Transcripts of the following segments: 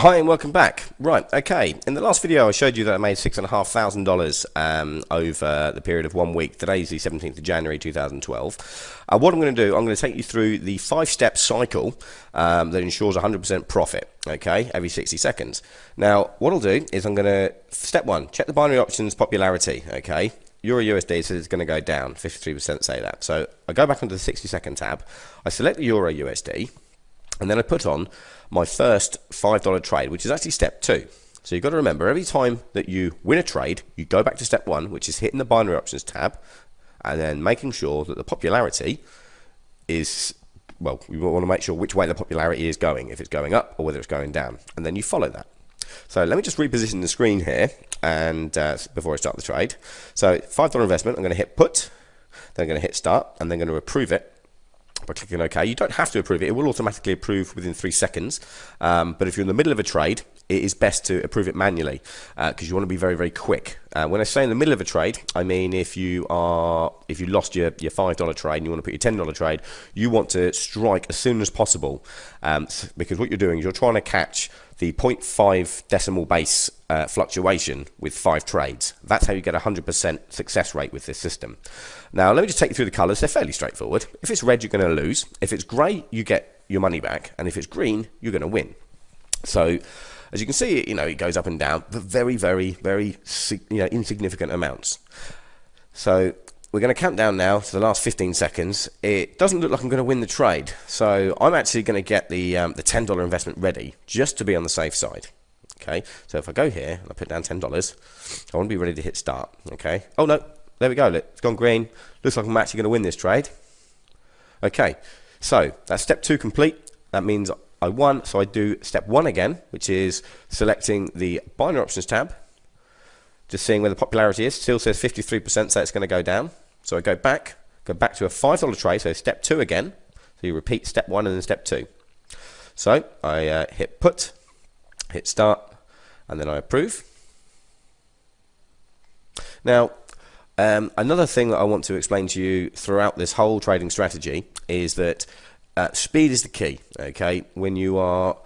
Hi and welcome back. Right, okay. In the last video I showed you that I made $6,500 over the period of 1 week. Today's the 17th of January 2012. What I'm going to do, I'm going to take you through the 5-step cycle that ensures 100% profit, okay, every 60 seconds. Now, what I'll do is I'm going to, step 1, check the binary options popularity, okay. Euro USD says it's going to go down, 53% say that. So I go back onto the 60-second tab, I select the Euro USD, and then I put on my first $5 trade, which is actually step 2. So you've got to remember, every time that you win a trade, you go back to step 1, which is hitting the binary options tab, and then making sure that the popularity is, well, we want to make sure which way the popularity is going, if it's going up or whether it's going down, and then you follow that. So let me just reposition the screen here, and before I start the trade. So $5 investment, I'm going to hit put, then I'm going to hit start, and then going to approve it by clicking OK. You don't have to approve it. It will automatically approve within 3 seconds. But if you're in the middle of a trade, it is best to approve it manually because you want to be very, very quick. When I say in the middle of a trade, I mean if you lost your $5 trade and you want to put your $10 trade, you want to strike as soon as possible because what you're doing is you're trying to catch the 0.5 decimal base fluctuation with 5 trades. That's how you get a 100% success rate with this system. Now, let me just take you through the colors. They're fairly straightforward. If it's red, you're going to lose. If it's gray, you get your money back. And if it's green, you're going to win. So, as you can see, it goes up and down, but very, very, very insignificant amounts. So, we're going to count down now to the last 15 seconds. It doesn't look like I'm going to win the trade. So, I'm actually going to get the $10 investment ready just to be on the safe side. Okay, so if I go here and I put down $10, I want to be ready to hit start. Okay, oh no, there we go, it's gone green. Looks like I'm actually going to win this trade. Okay, so that's step 2 complete. That means I won, so I do step 1 again, which is selecting the binary options tab, just seeing where the popularity is. Still says 53%, so it's going to go down. So I go back to a $5 trade, so step 2 again. So you repeat step 1 and then step 2. So I hit put, hit start, and then I approve. Now, another thing that I want to explain to you throughout this whole trading strategy is that speed is the key. Okay, when you are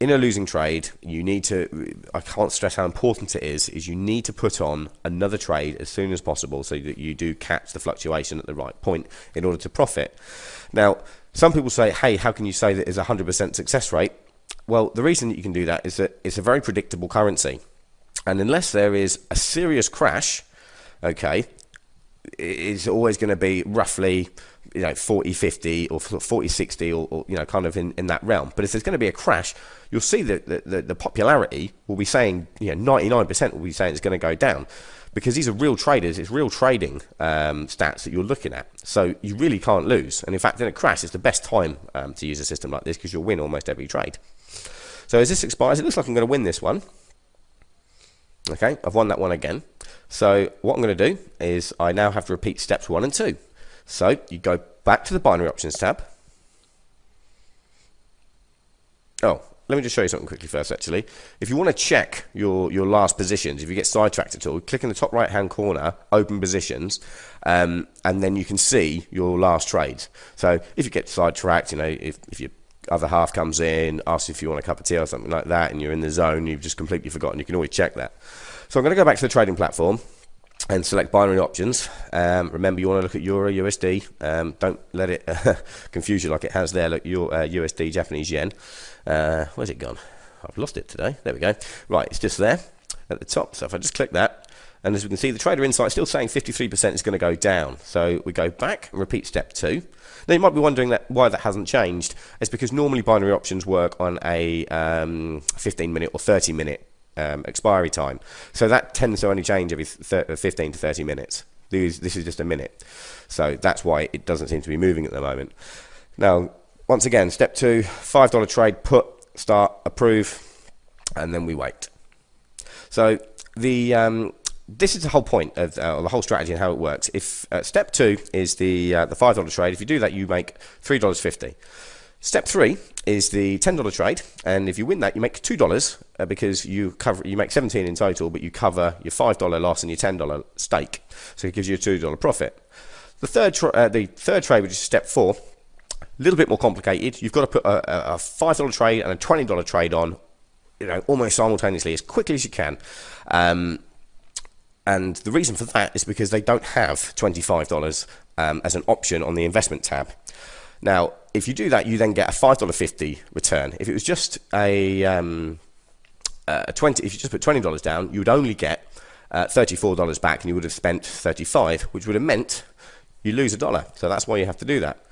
in a losing trade, you need to, I can't stress how important it is you need to put on another trade as soon as possible so that you do catch the fluctuation at the right point in order to profit. Now, some people say, hey, how can you say that it's a 100% success rate? Well, the reason that you can do that is that it's a very predictable currency. And unless there is a serious crash, okay, it's always going to be roughly 40-50 or 40-60 or kind of in that realm. But if there's going to be a crash, you'll see that the popularity will be saying 99% will be saying it's going to go down because these are real traders. It's real trading stats that you're looking at. So you really can't lose. And in fact, in a crash, it's the best time to use a system like this because you'll win almost every trade. So as this expires, it looks like I'm going to win this one. Okay, I've won that one again. So what I'm going to do is I now have to repeat steps 1 and 2. So you go back to the binary options tab. Oh, let me just show you something quickly first actually. If you want to check your last positions, if you get sidetracked at all, click in the top right hand corner, open positions, and then you can see your last trades. So if you get sidetracked, if your other half comes in, asks if you want a cup of tea or something like that, and you're in the zone, you've just completely forgotten, you can always check that. So I'm going to go back to the trading platform and select binary options. Remember, you want to look at Euro USD. Don't let it confuse you like it has there. Look, your USD Japanese yen. Where's it gone? I've lost it today. There we go. Right, it's just there at the top. So if I just click that, and as we can see, the trader insight is still saying 53% is going to go down. So we go back and repeat step 2. Now you might be wondering why that hasn't changed. It's because normally binary options work on a 15-minute or 30-minute expiry time. So that tends to only change every 15 to 30 minutes. This is just a minute. So that's why it doesn't seem to be moving at the moment. Now, once again, step 2, $5 trade, put, start, approve, and then we wait. So this is the whole point of the whole strategy and how it works. If step 2 is the $5 trade, if you do that, you make $3.50. Step 3 is the $10 trade, and if you win that, you make $2 because you make 17 in total, but you cover your $5 loss and your $10 stake, so it gives you a $2 profit. The third trade, which is step 4, a little bit more complicated. You've got to put a $5 trade and a $20 trade on almost simultaneously as quickly as you can. And the reason for that is because they don't have $25 as an option on the investment tab. Now, if you do that, you then get a $5.50 return. If it was just if you just put $20 down, you would only get $34 back, and you would have spent $35, which would have meant you lose $1. So that's why you have to do that.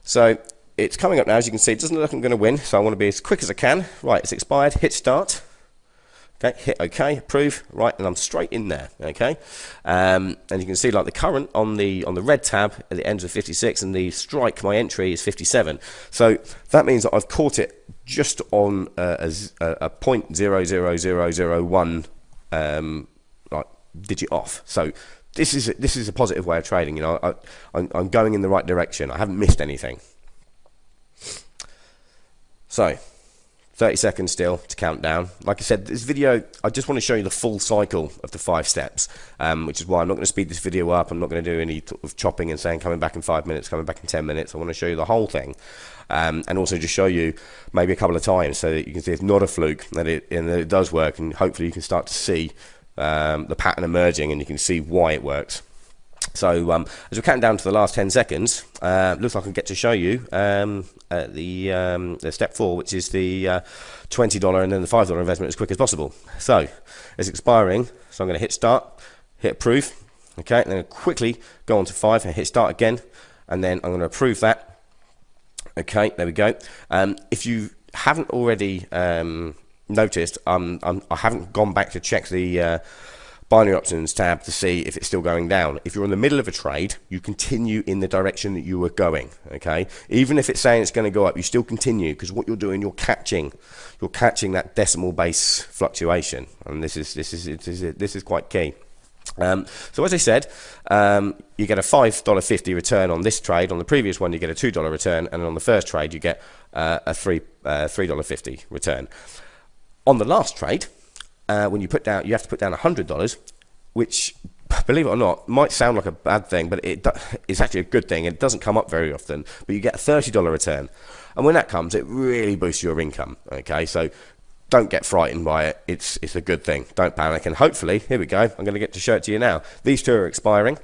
So it's coming up now. As you can see, it doesn't look like I'm going to win, so I want to be as quick as I can. Right, it's expired. Hit start. Okay, hit OK, approve, right, and I'm straight in there. Okay, and you can see like the current on the red tab at the end of 56, and the strike, my entry, is 57. So that means that I've caught it just on a 0.00001 like digit off. So this is a positive way of trading. I'm going in the right direction. I haven't missed anything. So 30 seconds still to count down. Like I said, this video, I just want to show you the full cycle of the 5 steps, which is why I'm not going to speed this video up. I'm not going to do any sort of chopping and saying coming back in 5 minutes, coming back in 10 minutes. I want to show you the whole thing, and also just show you maybe a couple of times so that you can see it's not a fluke, that it does work, and hopefully you can start to see the pattern emerging, and you can see why it works. So as we count down to the last 10 seconds, looks like I get to show you the step 4, which is the $20 and then the $5 investment as quick as possible. So it's expiring, so I'm going to hit start, hit approve, okay, and then quickly go on to 5 and hit start again, and then I'm going to approve that. Okay, there we go. If you haven't already noticed, I haven't gone back to check the binary options tab to see if it's still going down. If you're in the middle of a trade, you continue in the direction that you were going. Okay, even if it's saying it's going to go up, you still continue, because what you're doing, you're catching that decimal base fluctuation, and this is quite key. So as I said, you get a $5.50 return on this trade. On the previous one, you get a $2 return, and on the first trade, you get a $3.50 return. On the last trade, when you have to put down $100, which, believe it or not, might sound like a bad thing, but it's actually a good thing. It doesn't come up very often, but you get a $30 return, and when that comes, it really boosts your income. Okay, so don't get frightened by it. It's a good thing. Don't panic, and hopefully, here we go. I'm going to get to show it to you now. These two are expiring,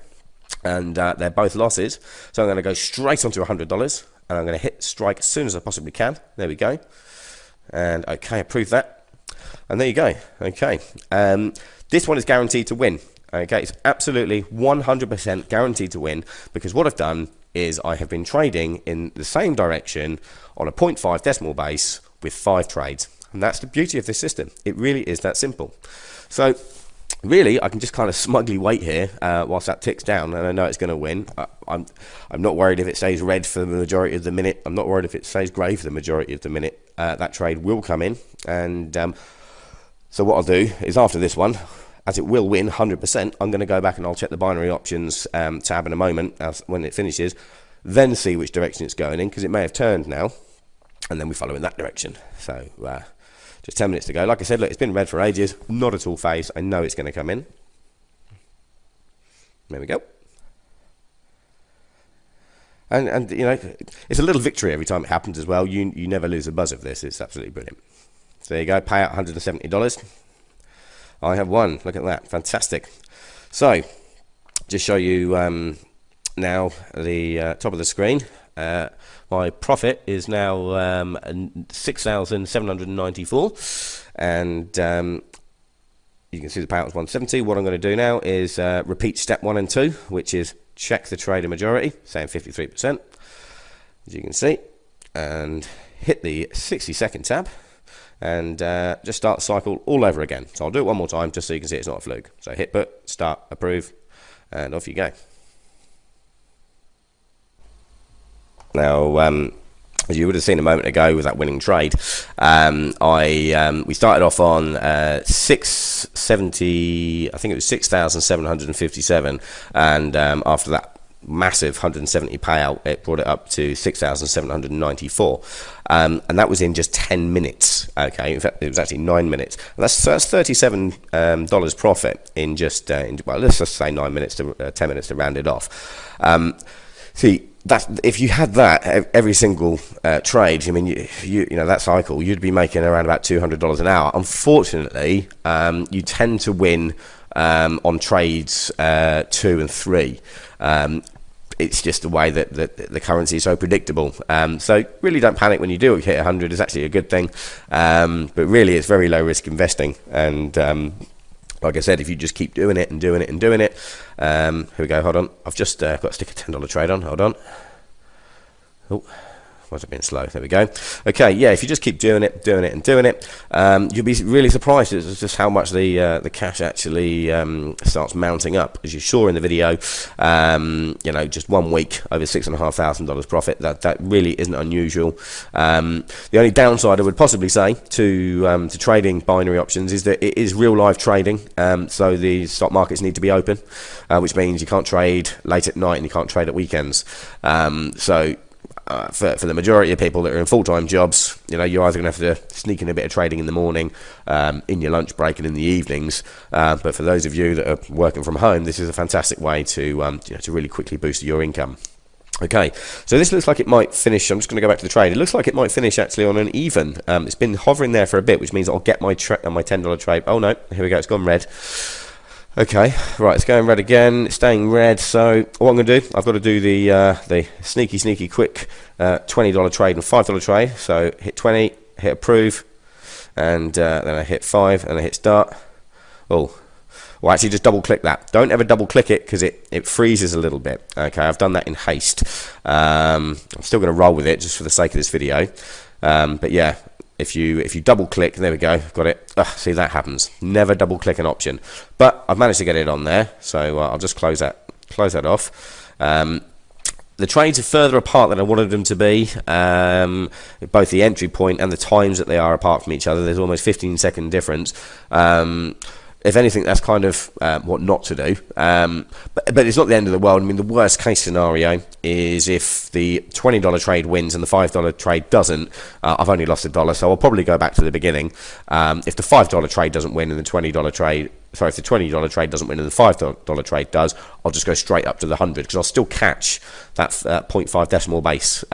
and they're both losses. So I'm going to go straight onto $100, and I'm going to hit strike as soon as I possibly can. There we go, and okay, approve that. And there you go. Okay, this one is guaranteed to win. Okay, it's absolutely 100% guaranteed to win, because what I've done is I have been trading in the same direction on a 0.5 decimal base with 5 trades, and that's the beauty of this system. It really is that simple. So really, I can just kind of smugly wait here whilst that ticks down, and I know it's going to win. I'm not worried if it stays red for the majority of the minute. I'm not worried if it stays grey for the majority of the minute. That trade will come in, and so what I'll do is, after this one, as it will win 100%, I'm going to go back and I'll check the binary options tab in a moment when it finishes, then see which direction it's going in, because it may have turned now, and then we follow in that direction. So just 10 minutes to go. Like I said, look, it's been red for ages, not at all phased. I know it's going to come in. There we go. And it's a little victory every time it happens as well. You never lose the buzz of this. It's absolutely brilliant. So there you go, pay out $170. I have won. Look at that, fantastic. So just show you now the top of the screen. My profit is now 6,794, and you can see the payout was 170. What I'm going to do now is repeat step 1 and 2, which is check the trader majority, saying 53%, as you can see, and hit the 60-second tab, and just start the cycle all over again. So I'll do it one more time just so you can see it's not a fluke. So hit put, start, approve, and off you go. Now, as you would have seen a moment ago with that winning trade, we started off on 670, I think it was 6,757, and after that massive 170 payout, it brought it up to 6,794, and that was in just 10 minutes. Okay, in fact it was actually 9 minutes, and that's $37 profit in just well, let's just say 9 minutes to 10 minutes to round it off. See, That if you had that every single trade, I mean, you know that cycle, you'd be making around about $200 an hour. Unfortunately, you tend to win on trades 2 and 3. It's just the way that the currency is so predictable. So really don't panic when you do hit 100. It's actually a good thing. But really, it's very low risk investing. And like I said, if you just keep doing it and doing it and doing it. Here we go. Hold on. I've just got to stick a $10 trade on. Hold on. Oh. Why's it been slow? There we go. Okay, yeah, if you just keep doing it, and doing it, you'll be really surprised at just how much the cash actually starts mounting up. As you saw in the video, you know, just 1 week over $6,500 profit. That really isn't unusual. The only downside I would possibly say to trading binary options is that it is real live trading. So the stock markets need to be open, which means you can't trade late at night and you can't trade at weekends. For the majority of people that are in full-time jobs, you know, you're either going to have to sneak in a bit of trading in the morning, in your lunch break and in the evenings. But for those of you that are working from home, this is a fantastic way to, you know, to really quickly boost your income. Okay, so this looks like it might finish. I'm just going to go back to the trade. It looks like it might finish actually on an even. It's been hovering there for a bit, which means I'll get my $10 trade. Oh no, here we go. It's gone red. Okay, right, it's going red again, it's staying red, so what I'm going to do, I've got to do the sneaky quick $20 trade and $5 trade. So hit 20, hit approve, and then I hit 5 and I hit start. Oh, well, actually just double click that. Don't ever double click it because it freezes a little bit. Okay, I've done that in haste. I'm still going to roll with it just for the sake of this video. But yeah, if you double click, there we go, got it. See, that happens. Never double click an option, but I've managed to get it on there, so I'll just close that off. The trades are further apart than I wanted them to be. Both the entry point and the times that they are apart from each other. There's almost 15-second difference. If anything, that's kind of what not to do. But it's not the end of the world. I mean, the worst case scenario is if the $20 trade wins and the $5 trade doesn't. I've only lost $1, so I'll probably go back to the beginning. If the $5 trade doesn't win and the $20 trade, sorry, if the $20 trade doesn't win and the $5 trade does, I'll just go straight up to the 100 because I'll still catch that 0.5 decimal base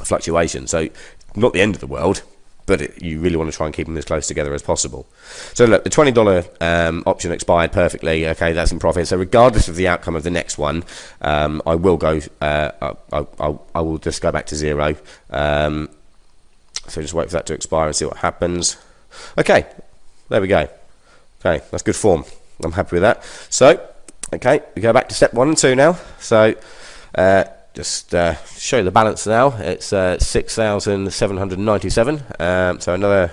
fluctuation. So not the end of the world. But you really want to try and keep them as close together as possible. So look, the $20 option expired perfectly. Okay, that's in profit. So regardless of the outcome of the next one, I will go. I will just go back to 0. So just wait for that to expire and see what happens. Okay, there we go. Okay, that's good form. I'm happy with that. So okay, we go back to step 1 and 2 now. So just show the balance now. It's 6,797. So another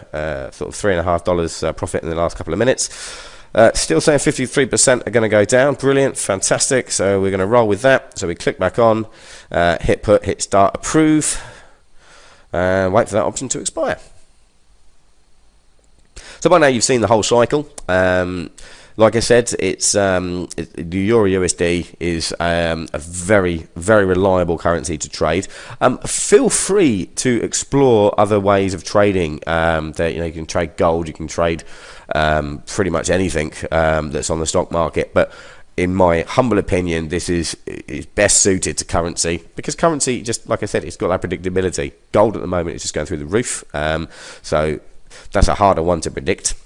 sort of $3.50 profit in the last couple of minutes. Still saying 53% are going to go down. Brilliant, fantastic. So we're going to roll with that. So we click back on, hit put, hit start, approve, and wait for that option to expire. So by now you've seen the whole cycle. Like I said, it's the Euro USD is a very reliable currency to trade. Feel free to explore other ways of trading. That, you know, you can trade gold, you can trade pretty much anything that's on the stock market. But in my humble opinion, this is best suited to currency because currency, just like I said, it's got that predictability. Gold at the moment is just going through the roof, so that's a harder one to predict.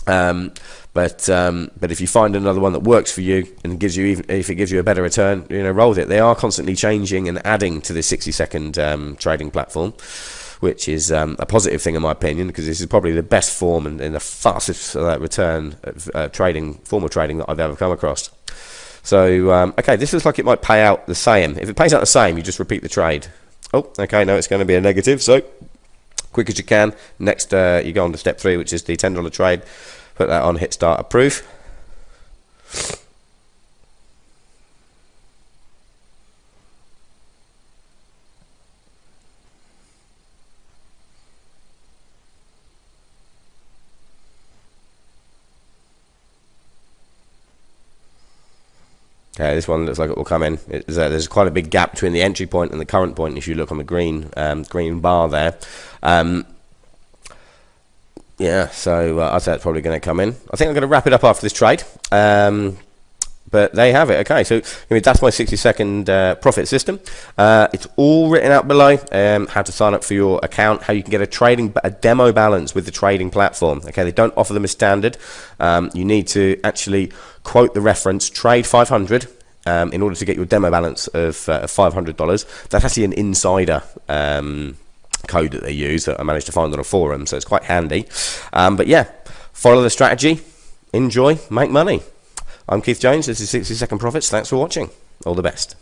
But if you find another one that works for you and gives you, even if it gives you a better return, you know, roll with it. They are constantly changing and adding to this 60-second trading platform, which is a positive thing in my opinion because this is probably the best form and the fastest return trading form of trading that I've ever come across. So okay, this looks like it might pay out the same. If it pays out the same, you just repeat the trade. Oh, okay, no, it's going to be a negative. So quick as you can. Next, you go on to step 3, which is the $10 trade. Put that on, hit start, approve. Okay, this one looks like it will come in. There's quite a big gap between the entry point and the current point if you look on the green bar there. Yeah, so I'd say it's probably going to come in. I think I'm going to wrap it up after this trade. But there you have it. Okay, so that's my 60-second profit system. It's all written out below. How to sign up for your account, how you can get a demo balance with the trading platform. Okay, they don't offer them as standard. You need to actually quote the reference trade 500 in order to get your demo balance of $500. That's actually an insider code that they use that I managed to find on a forum, so it's quite handy. But yeah, follow the strategy, enjoy, make money. I'm Keith Jones, this is 60 Second Profits. Thanks for watching. All the best.